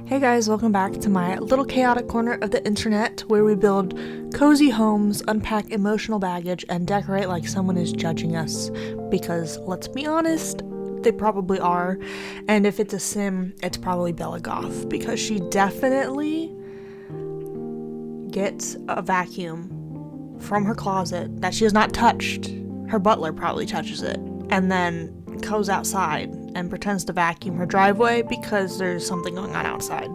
Hey guys, welcome back to my little chaotic corner of the internet where we build cozy homes, unpack emotional baggage, and decorate like someone is judging us. Because, let's be honest, they probably are. And if it's a sim, it's probably Bella Goth, because she definitely gets a vacuum from her closet that she has not touched. Her butler probably touches it, and then goes outside and pretends to vacuum her driveway because there's something going on outside.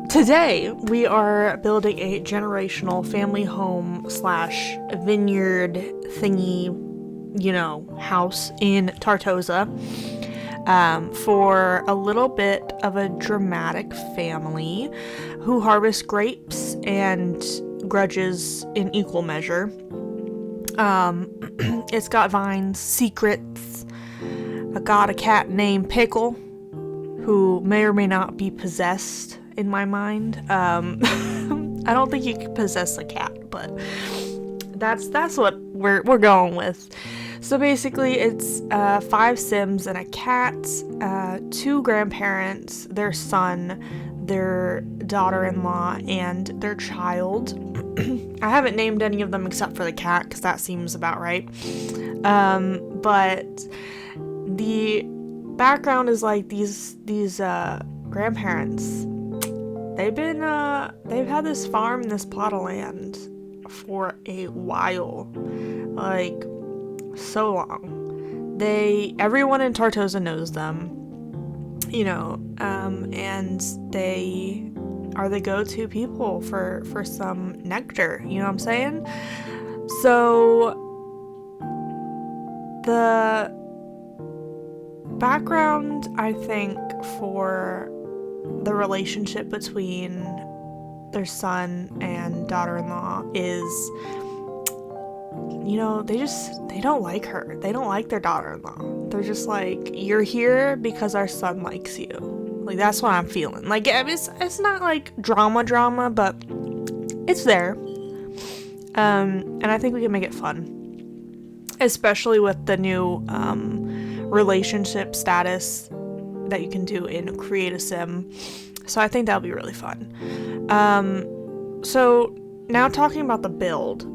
Today, we are building a generational family home slash vineyard thingy, house in Tartosa, for a little bit of a dramatic family who harvests grapes and grudges in equal measure. It's got vines, secrets. I got a cat named Pickle, who may or may not be possessed in my mind. I don't think you can possess a cat, but that's what we're going with. So basically, it's 5 Sims and a cat, 2 grandparents, their son, their daughter-in-law, and their child. I haven't named any of them except for the cat, because that seems about right. But the background is like these grandparents. They've had this farm, this plot of land for a while, like so long. Everyone in Tartosa knows them, and they are the go-to people for some nectar, you know what I'm saying? So the background, I think, for the relationship between their son and daughter-in-law is, they don't like her. They don't like their daughter-in-law. They're just like, you're here because our son likes you. Like, that's what I'm feeling. Like, it's not like drama, but it's there. And I think we can make it fun. Especially with the new relationship status that you can do in Create a Sim. So I think that'll be really fun. So now talking about the build.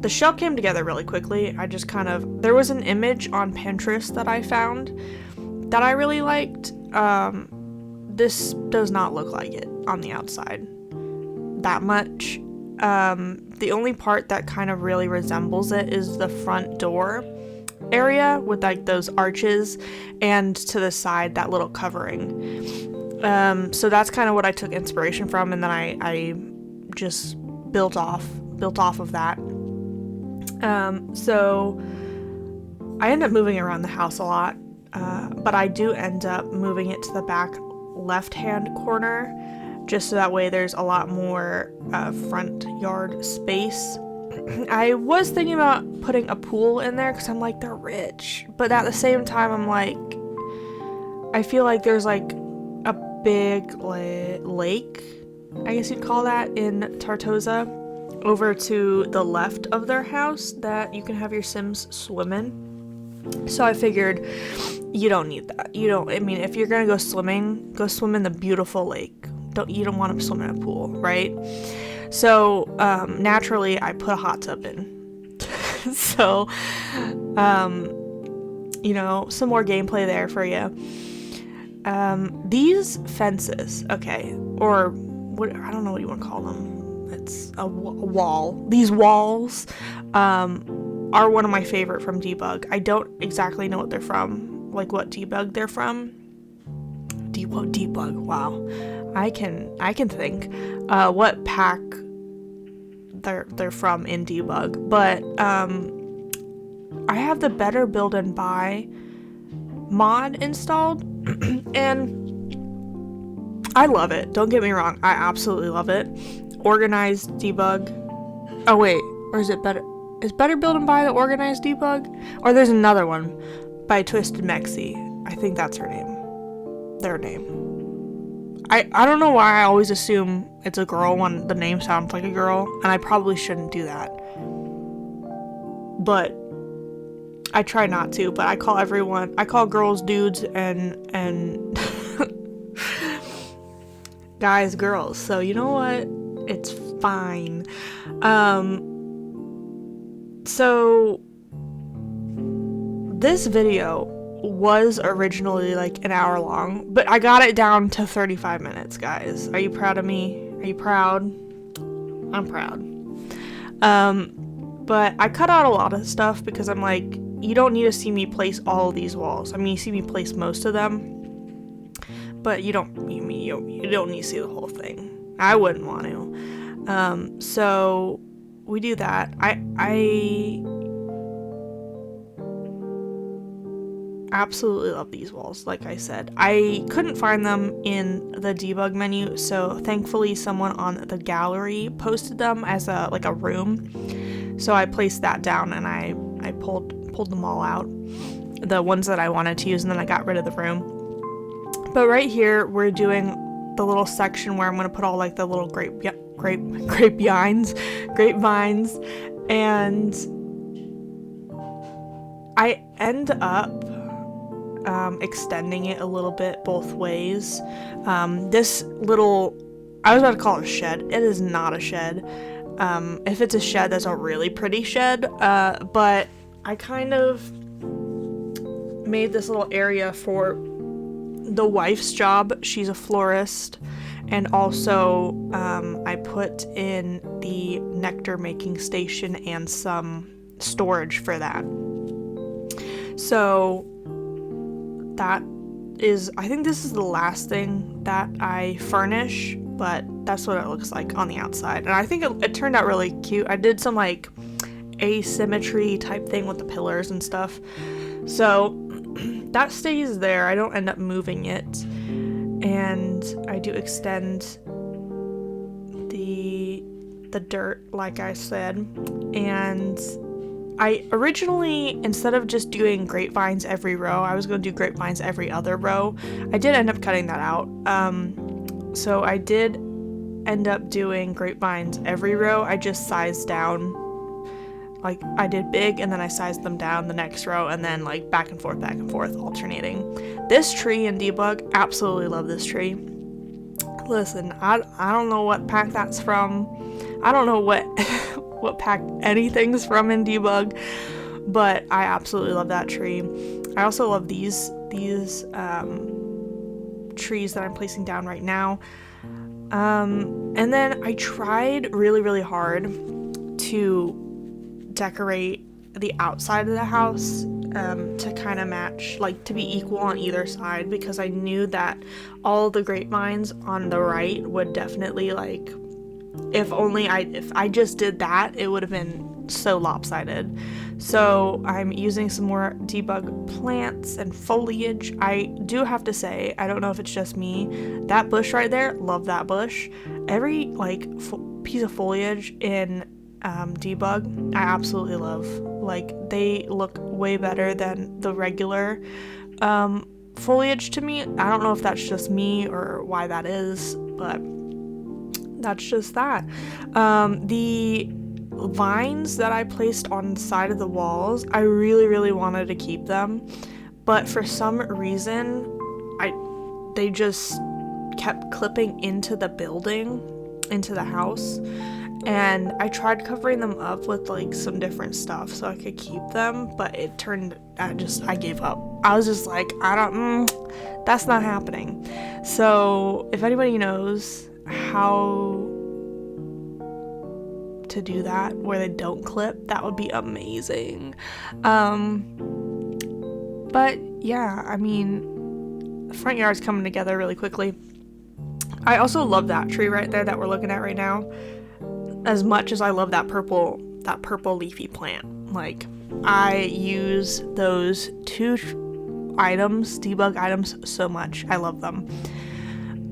The shell came together really quickly. There was an image on Pinterest that I found that I really liked. This does not look like it on the outside that much. The only part that kind of really resembles it is the front door area with like those arches, and to the side that little covering. So that's kind of what I took inspiration from, and then I just built off of that. So I end up moving around the house a lot, but I do end up moving it to the back left-hand corner, just so that way there's a lot more front yard space. I was thinking about putting a pool in there because I'm like, they're rich, but at the same time I'm like, I feel like there's like a big lake, I guess you'd call that, in Tartosa, over to the left of their house that you can have your Sims swim in. So I figured you don't need that. If you're gonna go swim in the beautiful lake. You don't want to swim in a pool, right? So naturally I put a hot tub in. So some more gameplay there for you. These fences, okay, or what, I don't know what you want to call them. It's a wall. These walls are one of my favorite from Debug. I don't exactly know what they're from, like what debug they're from. Debug. Wow, I can think what pack they're from in Debug, but I have the Better Build and Buy mod installed, and I love it. Don't get me wrong, I absolutely love it. Organized debug. Oh wait, or is it better? Is Better Build and Buy the organized debug? Or there's another one by Twisted Mexi. I think that's her name. Their name. I don't know why I always assume it's a girl when the name sounds like a girl, and I probably shouldn't do that. But I try not to, but I call girls dudes and guys, girls. So you know what? It's fine. So this video was originally like an hour long, but I got it down to 35 minutes, guys. Are you proud of me? Are you proud? I'm proud. But I cut out a lot of stuff because I'm like, you don't need to see me place all of these walls. I mean, you see me place most of them, but you don't need to see the whole thing. I wouldn't want to. So we do that. I absolutely love these walls. Like I said, I couldn't find them in the debug menu, so thankfully someone on the gallery posted them as a room. So I placed that down and I pulled them all out, the ones that I wanted to use, and then I got rid of the room. But right here we're doing the little section where I'm going to put all like the little grapevines, and I end up extending it a little bit both ways. This little, I was about to call it a shed. It is not a shed. If it's a shed, that's a really pretty shed. But I kind of made this little area for the wife's job. She's a florist. And also, I put in the nectar making station and some storage for that. So that is, I think this is the last thing that I furnish, but that's what it looks like on the outside. And I think it turned out really cute. I did some like asymmetry type thing with the pillars and stuff. So that stays there. I don't end up moving it. And I do extend the dirt, like I said. And I originally, instead of just doing grapevines every row, I was going to do grapevines every other row. I did end up cutting that out. So I did end up doing grapevines every row. I just sized down. Like, I did big, and then I sized them down the next row, and then, like, back and forth, alternating. This tree in debug, absolutely love this tree. Listen, I don't know what pack that's from. I don't know what what pack anything's from in debug, but I absolutely love that tree. I also love these trees that I'm placing down right now. And then I tried really, really hard to decorate the outside of the house to kind of match, like to be equal on either side, because I knew that all the grapevines on the right would definitely, like, if I just did that, it would have been so lopsided. So I'm using some more debug plants and foliage. I do have to say, I don't know if it's just me, that bush right there, love that bush. Every like piece of foliage in debug I absolutely love. Like, they look way better than the regular foliage to me. I don't know if that's just me or why that is, but that's just that. The vines that I placed on the side of the walls, I really, really wanted to keep them, but for some reason they just kept clipping into the building, into the house, and I tried covering them up with like some different stuff so I could keep them, but I gave up. I was just like, that's not happening. So if anybody knows how to do that where they don't clip, that would be amazing. But yeah, I mean, the front yard's coming together really quickly. I also love that tree right there that we're looking at right now, as much as I love that purple leafy plant. Like, I use those two debug items so much. I love them.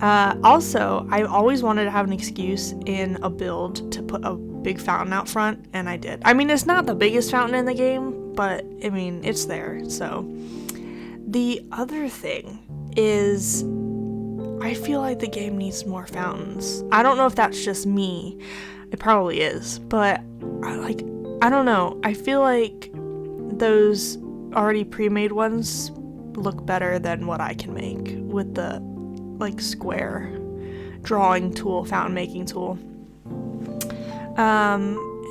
Also, I always wanted to have an excuse in a build to put a big fountain out front, and I did. I mean, it's not the biggest fountain in the game, but I mean, it's there. So the other thing is, I feel like the game needs more fountains. I don't know if that's just me. It probably is, but I don't know. I feel like those already pre-made ones look better than what I can make with the like square drawing tool, fountain making tool.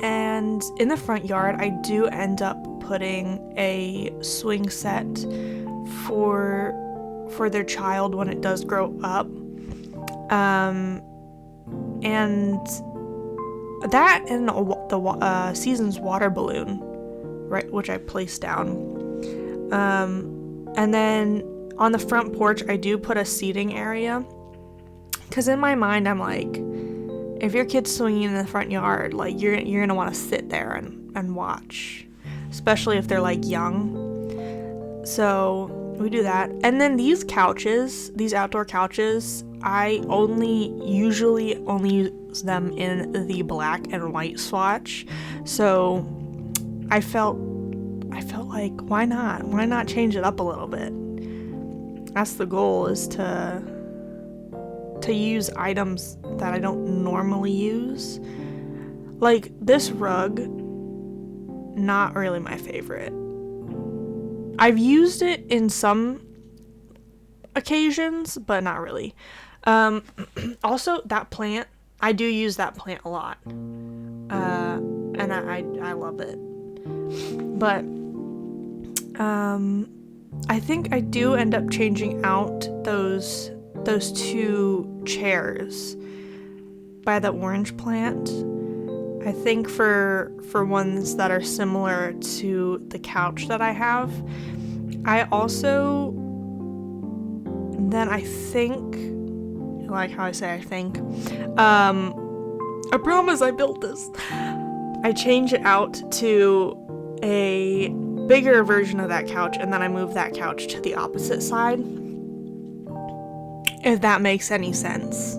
And in the front yard, I do end up putting a swing set for their child when it does grow up. And that and the Seasons water balloon, right, which I placed down. And then on the front porch, I do put a seating area, because in my mind, I'm like, if your kid's swinging in the front yard, like, you're gonna want to sit there and watch, especially if they're like young. So we do that. And then these outdoor couches, I usually only use them in the black and white swatch. So I felt like, why not change it up a little bit? That's the goal, is to use items that I don't normally use. Like this rug, not really my favorite. I've used it in some occasions, but not really. Also, that plant, I do use that plant a lot. And I love it. But I think I do end up changing out those two chairs by the orange plant. I think for ones that are similar to the couch that I have. I also, then I think, like how I say I think, I promise I built this. I change it out to a bigger version of that couch, and then I move that couch to the opposite side. If that makes any sense.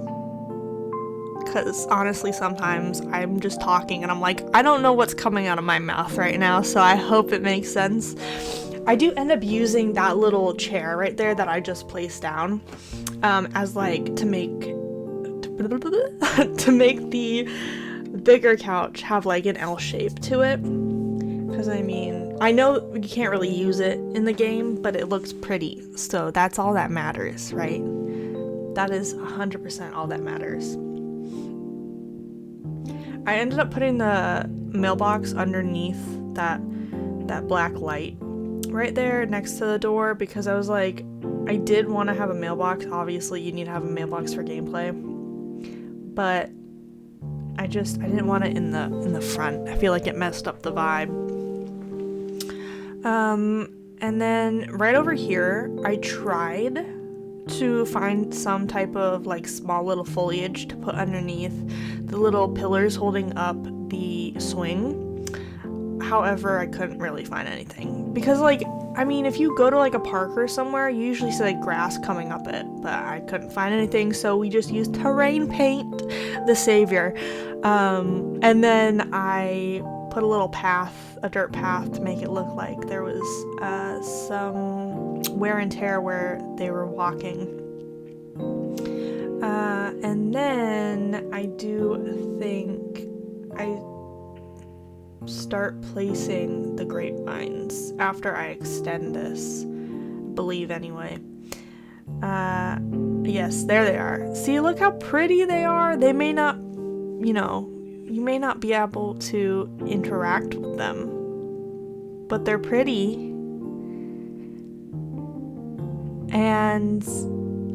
Because honestly, sometimes I'm just talking and I'm like, I don't know what's coming out of my mouth right now, so I hope it makes sense. I do end up using that little chair right there that I just placed down as like to make the bigger couch have like an L shape to it. Because I mean, I know you can't really use it in the game, but it looks pretty, so that's all that matters, right? That is 100% all that matters. I ended up putting the mailbox underneath that black light right there next to the door, because I was like, I did want to have a mailbox. Obviously, you need to have a mailbox for gameplay, but I didn't want it in the front. I feel like it messed up the vibe. And then right over here, I tried to find some type of like small little foliage to put underneath the little pillars holding up the swing. However, I couldn't really find anything, because like, I mean, if you go to like a park or somewhere, you usually see like grass coming up it, but I couldn't find anything, so we just used terrain paint, the savior. And then I put a little path, a dirt path, to make it look like there was some wear and tear where they were walking. And then I do think I start placing the grapevines after I extend this, I believe anyway. Yes, there they are. See, look how pretty they are. They may not, you may not be able to interact with them, but they're pretty. And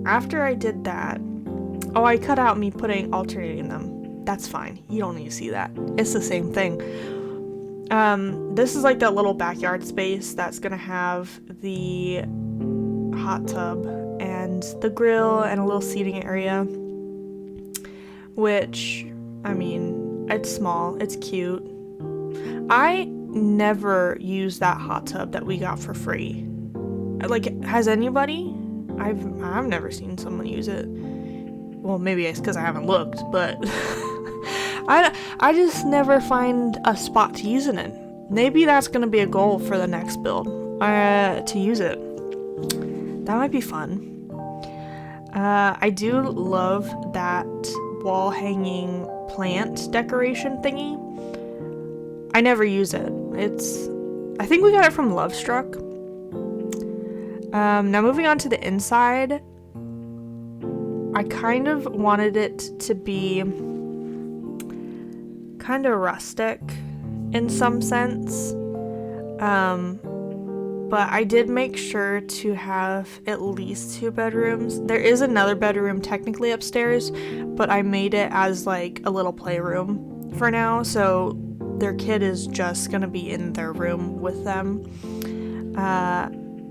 after I did that, I cut out me alternating them. That's fine. You don't need to see that. It's the same thing. This is like that little backyard space that's gonna have the hot tub and the grill and a little seating area, which, I mean, it's small, it's cute. I never used that hot tub that we got for free. Like, has anybody? I've never seen someone use it. Well, maybe it's because I haven't looked, but I just never find a spot to use it in. Maybe that's gonna be a goal for the next build, to use it. That might be fun. I do love that wall hanging plant decoration thingy. I never use it. I think we got it from Lovestruck. Now moving on to the inside, I kind of wanted it to be kind of rustic in some sense. But I did make sure to have at least 2 bedrooms. There is another bedroom technically upstairs, but I made it as like a little playroom for now, so their kid is just gonna be in their room with them.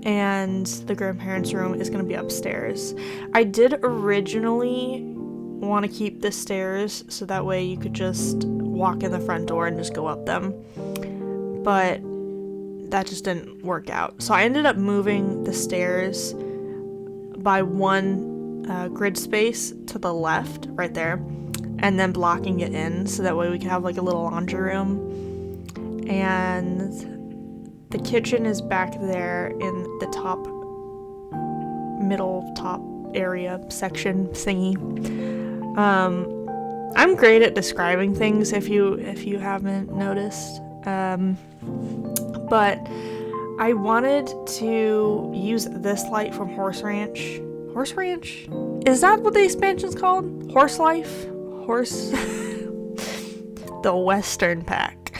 And the grandparents' room is gonna be upstairs. I did originally want to keep the stairs so that way you could just walk in the front door and just go up them, but that just didn't work out. So I ended up moving the stairs by 1 grid space to the left, right there, and then blocking it in so that way we could have like a little laundry room. And the kitchen is back there in the top area section thingy. I'm great at describing things if you haven't noticed. But I wanted to use this light from Horse Ranch. Horse Ranch? Is that what the expansion's called? Horse Life? Horse? The Western Pack.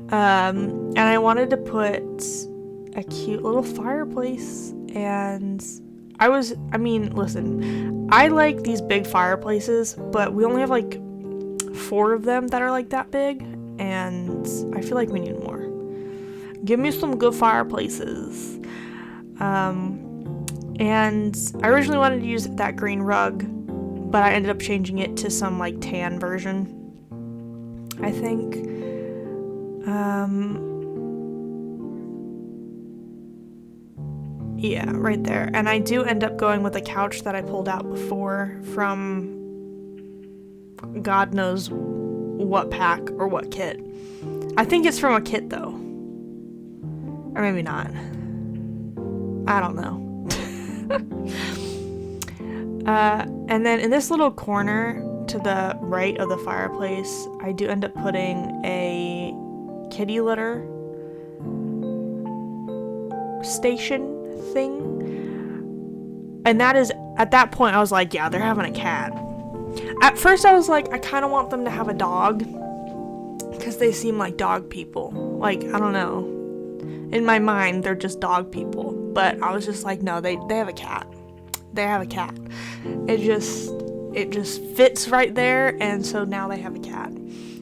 And I wanted to put a cute little fireplace, and listen, I like these big fireplaces, but we only have like 4 of them that are like that big, and I feel like we need more. Give me some good fireplaces. And I originally wanted to use that green rug, but I ended up changing it to some like tan version, I think. Yeah, right there. And I do end up going with a couch that I pulled out before from God knows what pack or what kit. I think it's from a kit though. Or maybe not. I don't know. And then in this little corner to the right of the fireplace, I do end up putting a kitty litter station thing. And that is, at that point I was like, yeah, they're having a cat. At first I was like, I kind of want them to have a dog because they seem like dog people. Like, I don't know. In my mind, they're just dog people. But I was just like, no, they have a cat. They have a cat. It just fits right there, and so now they have a cat.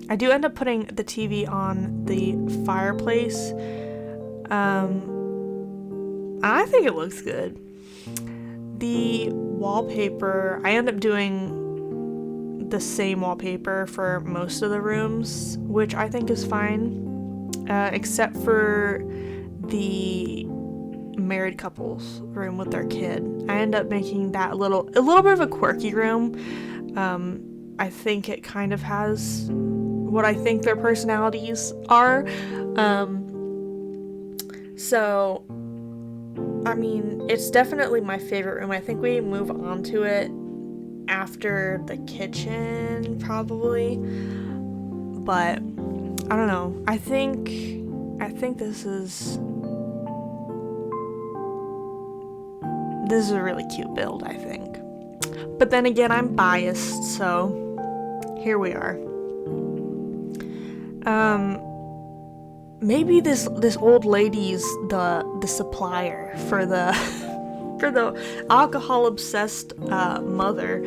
I do end up putting the TV on the fireplace. I think it looks good. The wallpaper, I end up doing the same wallpaper for most of the rooms, which I think is fine, except for the married couple's room with their kid. I end up making that a little bit of a quirky room. I think it kind of has what I think their personalities are. So I mean, it's definitely my favorite room. I think we move on to it after the kitchen, probably. But I don't know. I think this is a really cute build, I think. But then again, I'm biased, so here we are. Maybe this old lady's the supplier for the for the alcohol obsessed mother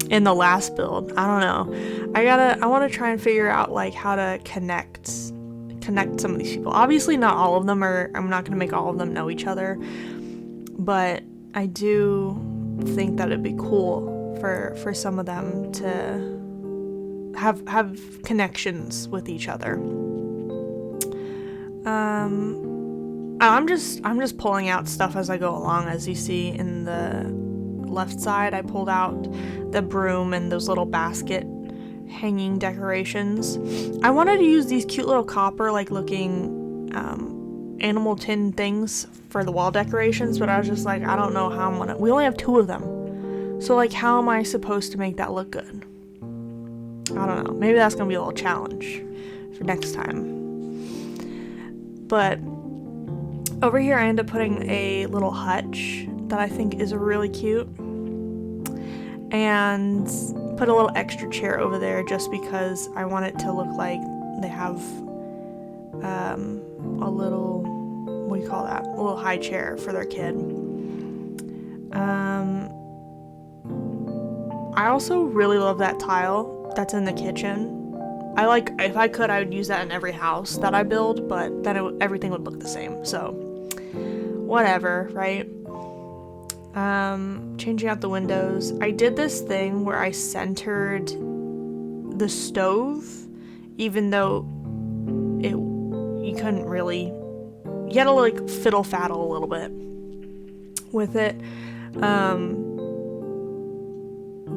in the last build. I don't know. I want to try and figure out like how to connect some of these people. Obviously not all of them are, I'm not going to make all of them know each other, but I do think that it'd be cool for some of them to have connections with each other. I'm just pulling out stuff as I go along. As you see in the left side, I pulled out the broom and those little basket hanging decorations. I wanted to use these cute little copper like looking animal tin things for the wall decorations, but I was just like, I don't know how I'm gonna, we only have 2 of them, so like how am I supposed to make that look good? I don't know, maybe that's gonna be a little challenge for next time. But over here I end up putting a little hutch that I think is really cute. and put a little extra chair over there just because I want it to look like they have a little, what do you call that? A little high chair for their kid. I also really love that tile that's in the kitchen. If I could, I would use that in every house that I build, but then everything would look the same. So, whatever, right? Changing out the windows. I did this thing where I centered the stove, even though you couldn't really, you had to like fiddle faddle a little bit with it,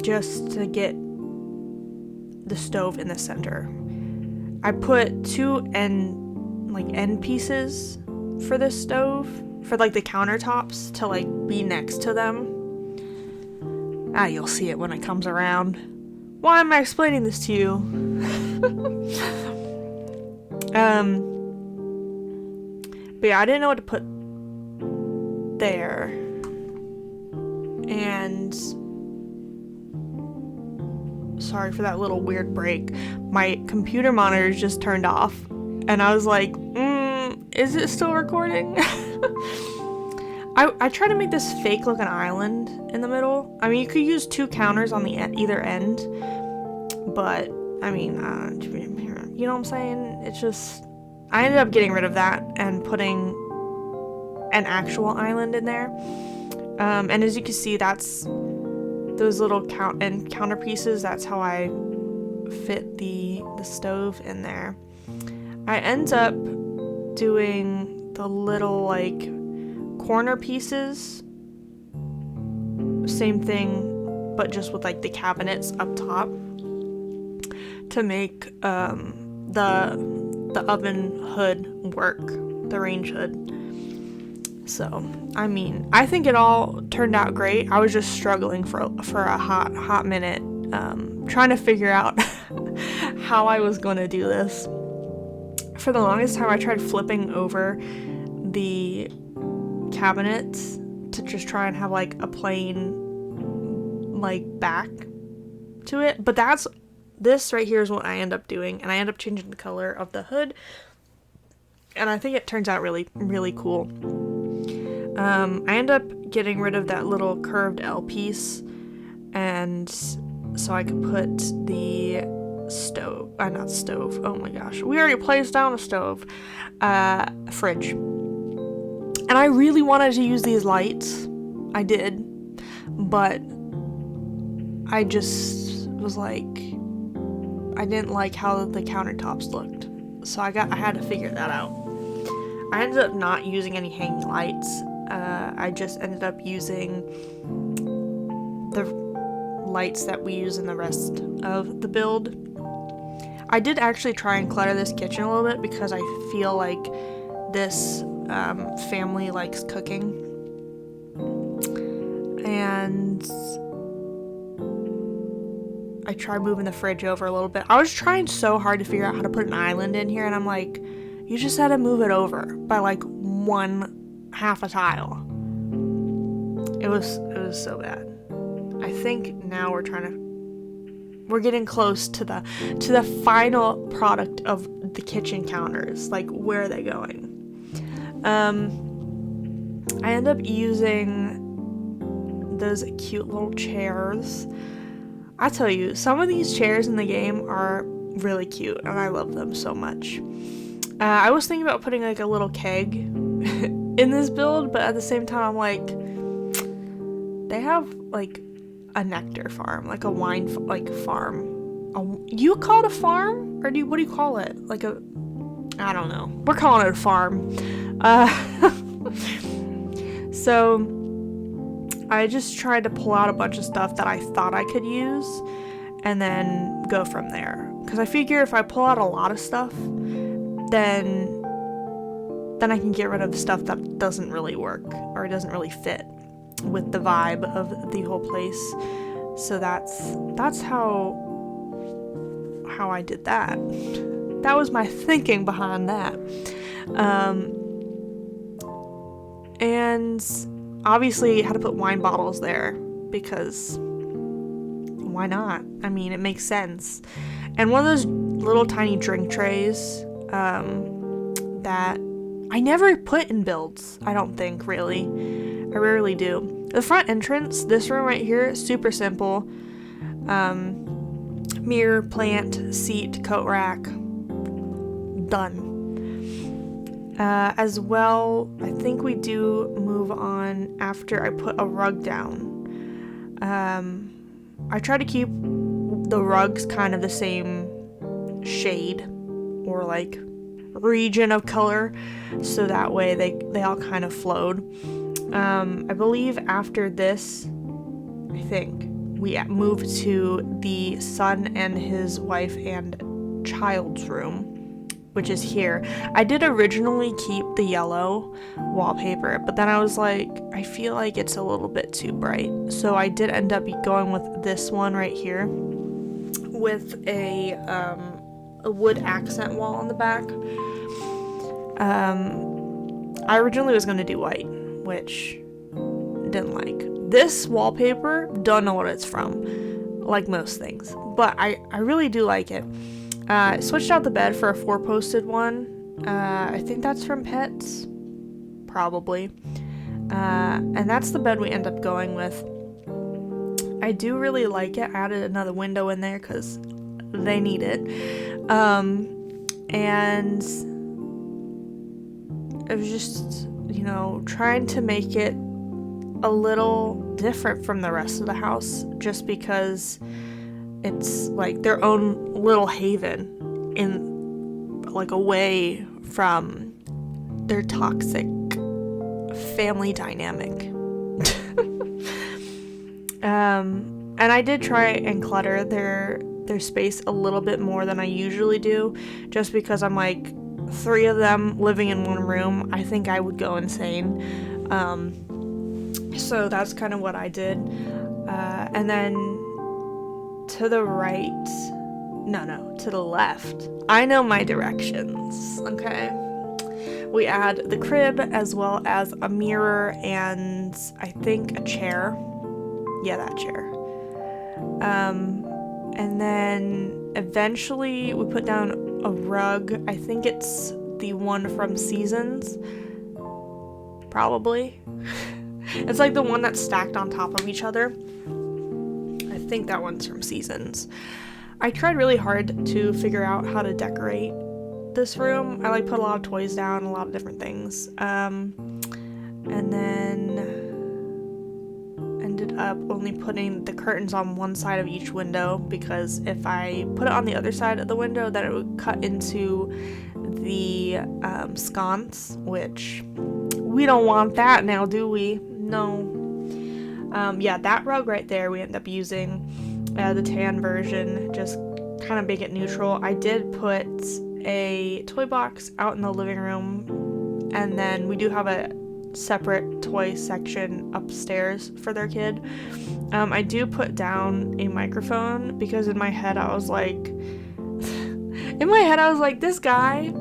just to get the stove in the center. I put two end pieces for this stove, for like the countertops to like be next to them. You'll see it when it comes around. Why am I explaining this to you? But yeah, I didn't know what to put there. And sorry for that little weird break. My computer monitor just turned off, and I was like, is it still recording? I tried to make this fake looking island in the middle. I mean, you could use two counters on the either end, but I mean, you know what I'm saying? It's just, I ended up getting rid of that and putting an actual island in there. And as you can see, that's those little counter pieces. That's how I fit the stove in there. I end up doing the little like corner pieces, same thing, but just with like the cabinets up top to make the oven hood work, the range hood. So, I mean, I think it all turned out great. I was just struggling for a hot minute, trying to figure out how I was going to do this. For the longest time, I tried flipping over the cabinets to just try and have like a plain like back to it. But this right here is what I end up doing, and I end up changing the color of the hood, and I think it turns out really, really cool. I end up getting rid of that little curved L piece, and so I could put the stove, not stove, oh my gosh, we already placed down a stove, fridge. And I really wanted to use these lights, I did, but I just was like, I didn't like how the countertops looked, so I had to figure that out. I ended up not using any hanging lights. I just ended up using the lights that we use in the rest of the build. I did actually try and clutter this kitchen a little bit because I feel like this family likes cooking. And I tried moving the fridge over a little bit. I was trying so hard to figure out how to put an island in here, and I'm like, you just had to move it over by like half a tile. It was so bad. I think now we're getting close to the final product of the kitchen counters. Like, where are they going? I end up using those cute little chairs. I tell you, some of these chairs in the game are really cute, and I love them so much. I was thinking about putting like a little keg in this build, but at the same time, I'm like, they have like a nectar farm, like a wine farm. You call it a farm, or what do you call it? Like I don't know. We're calling it a farm. So I just tried to pull out a bunch of stuff that I thought I could use and then go from there. Because I figure if I pull out a lot of stuff, then I can get rid of stuff that doesn't really work or it doesn't really fit with the vibe of the whole place. So that's how I did that. That was my thinking behind that. And obviously had to put wine bottles there because why not? I mean, it makes sense. And one of those little tiny drink trays that I never put in builds, I don't think, really. I rarely do. The front entrance, this room right here, super simple. Mirror, plant, seat, coat rack. Done. As well, I think we do move on after I put a rug down. I try to keep the rugs kind of the same shade or like region of color, so that way they all kind of flowed. I believe after this, I think we moved to the son and his wife and child's room, which is here. I did originally keep the yellow wallpaper, but then I was like, I feel like it's a little bit too bright. So I did end up going with this one right here with a wood accent wall on the back. I originally was going to do white, which didn't like. This wallpaper, don't know what it's from, like most things, but I really do like it. I switched out the bed for a 4-posted one. I think that's from Pets, probably. And that's the bed we end up going with. I do really like it. I added another window in there because they need it. And it was just, trying to make it a little different from the rest of the house, just because it's like their own little haven in like away from their toxic family dynamic. And I did try and clutter their space a little bit more than I usually do, just because I'm like, 3 of them living in one room, I think I would go insane. So that's kind of what I did. And then to the right, to the left, I know my directions, okay? We add the crib as well as a mirror and I think a chair. Yeah, that chair. And then eventually we put down a rug. I think it's the one from Seasons. Probably. It's like the one that's stacked on top of each other. I think that one's from Seasons. I tried really hard to figure out how to decorate this room. I put a lot of toys down, a lot of different things. And then ended up only putting the curtains on one side of each window, because if I put it on the other side of the window, then it would cut into the sconce, which we don't want that now, do we? No. Yeah, that rug right there, we end up using the tan version, just kind of make it neutral. I did put a toy box out in the living room, and then we do have a separate toy section upstairs for their kid. I do put down a microphone because in my head I was like, this guy,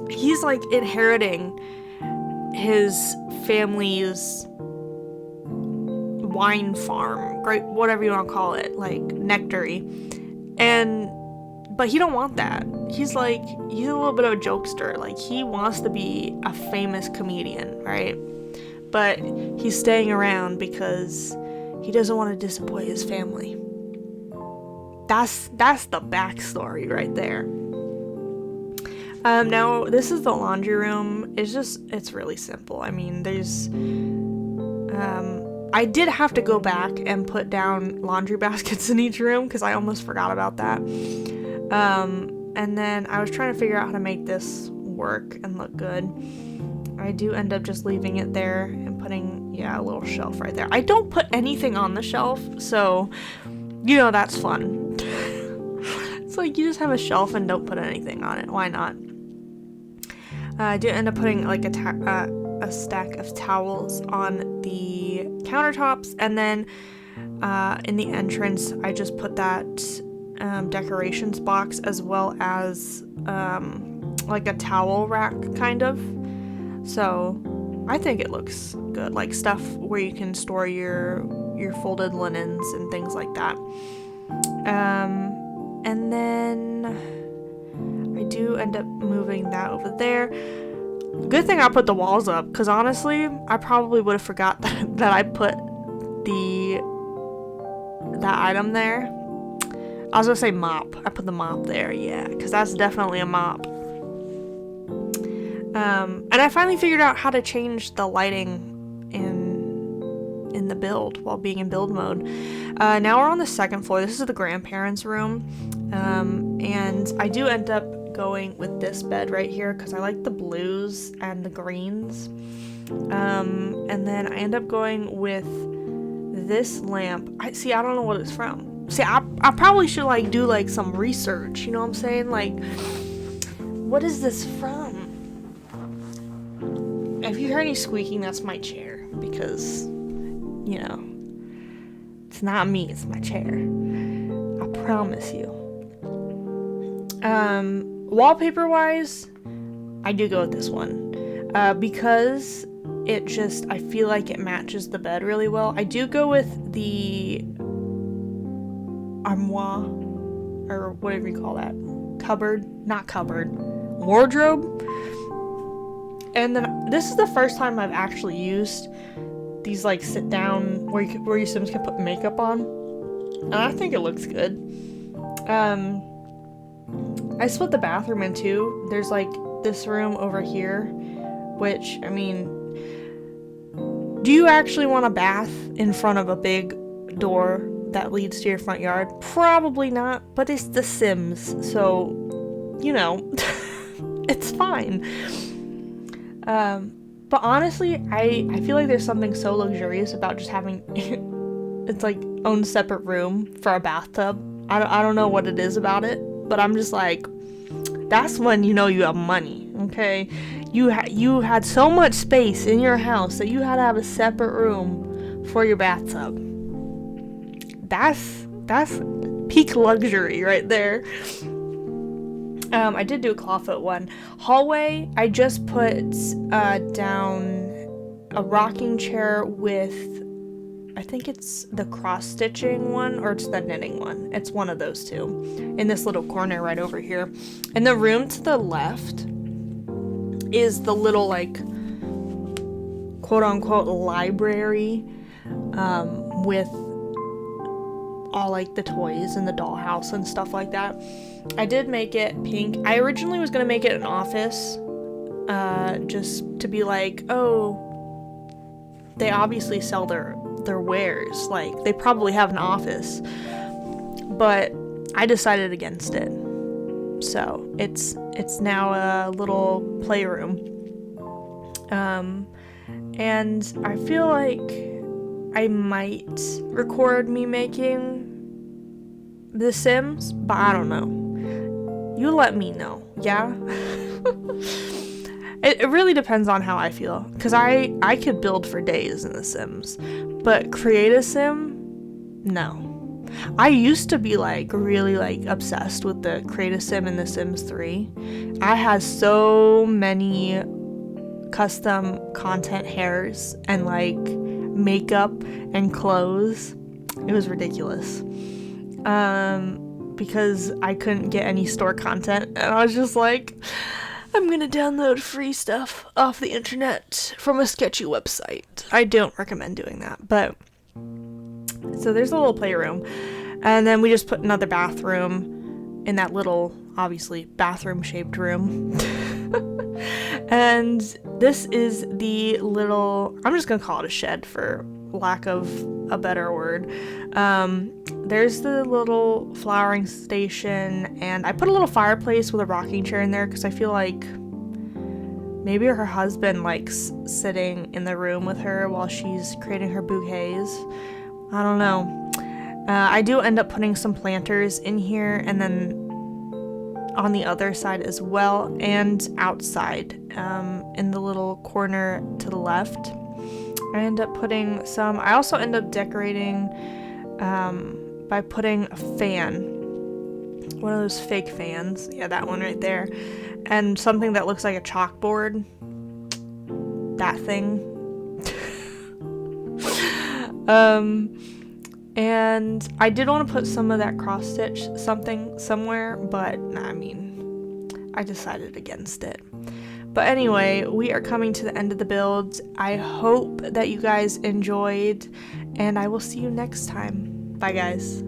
he's like inheriting his family's wine farm, grape, whatever you want to call it, like nectary, but he don't want that. He's a little bit of a jokester. Like, he wants to be a famous comedian, right? But he's staying around because he doesn't want to disappoint his family. That's the backstory right there. Now this is the laundry room. It's really simple. I mean, I did have to go back and put down laundry baskets in each room because I almost forgot about that. And then I was trying to figure out how to make this work and look good. I do end up just leaving it there and putting, a little shelf right there. I don't put anything on the shelf, so, that's fun. It's like you just have a shelf and don't put anything on it. Why not? I do end up putting like a stack of towels on the countertops, and then in the entrance I just put that decorations box as well as like a towel rack kind of. So I think it looks good, like stuff where you can store your your folded linens and things like that. And then I do end up moving that over there. Good thing I put the walls up, because honestly, I probably would have forgot that I put that item there. I was gonna say mop. I put the mop there, yeah, because that's definitely a mop. And I finally figured out how to change the lighting in the build while being in build mode. Now we're on the second floor. This is the grandparents' room, and I do end up going with this bed right here because I like the blues and the greens. And then I end up going with this lamp. I don't know what it's from. See, I probably should like do like some research, you know what I'm saying? Like, what is this from? If you hear any squeaking, that's my chair, because, you know, it's not me, it's my chair. I promise you. Wallpaper wise, I do go with this one, because it just, I feel like it matches the bed really well. I do go with the armoire, or whatever you call that. Wardrobe. And then this is the first time I've actually used these like sit down where your Sims can put makeup on, and I think it looks good. I split the bathroom in two. There's like this room over here, which, I mean, do you actually want a bath in front of a big door that leads to your front yard? Probably not, but it's The Sims, so, you know, it's fine. But honestly, I feel like there's something so luxurious about just having it's like own separate room for a bathtub. I don't know what it is about it, but I'm just like, that's when you know you have money, okay? You had so much space in your house that you had to have a separate room for your bathtub. That's peak luxury right there. I did do a clawfoot one. Hallway, I just put down a rocking chair with, I think it's the cross-stitching one, or it's the knitting one. It's one of those two, in this little corner right over here. And the room to the left is the little, like, quote-unquote library, with all, like, the toys and the dollhouse and stuff like that. I did make it pink. I originally was gonna make it an office, just to be like, oh, they obviously sell their wares, like, they probably have an office, but I decided against it. So it's now a little playroom. And I feel like I might record me making The Sims, but I don't know. You let me know, yeah? It really depends on how I feel, because I could build for days in The Sims, but create a sim? No. I used to be like really like obsessed with the create a sim in The Sims 3. I had so many custom content hairs and like makeup and clothes. It was ridiculous. Because I couldn't get any store content, and I was just like, I'm gonna download free stuff off the internet from a sketchy website. I don't recommend doing that, but so there's a little playroom, and then we just put another bathroom in that little, obviously, bathroom shaped room. And this is the little, I'm just gonna call it a shed for lack of a better word. There's the little flowering station, and I put a little fireplace with a rocking chair in there because I feel like maybe her husband likes sitting in the room with her while she's creating her bouquets. I don't know. I do end up putting some planters in here, and then on the other side as well, and outside, in the little corner to the left. I end up putting some, I also end up decorating by putting a fan, one of those fake fans, yeah, that one right there, and something that looks like a chalkboard, that thing. And I did want to put some of that cross stitch something somewhere, but I mean, I decided against it. But anyway, we are coming to the end of the build. I hope that you guys enjoyed, and I will see you next time. Bye, guys.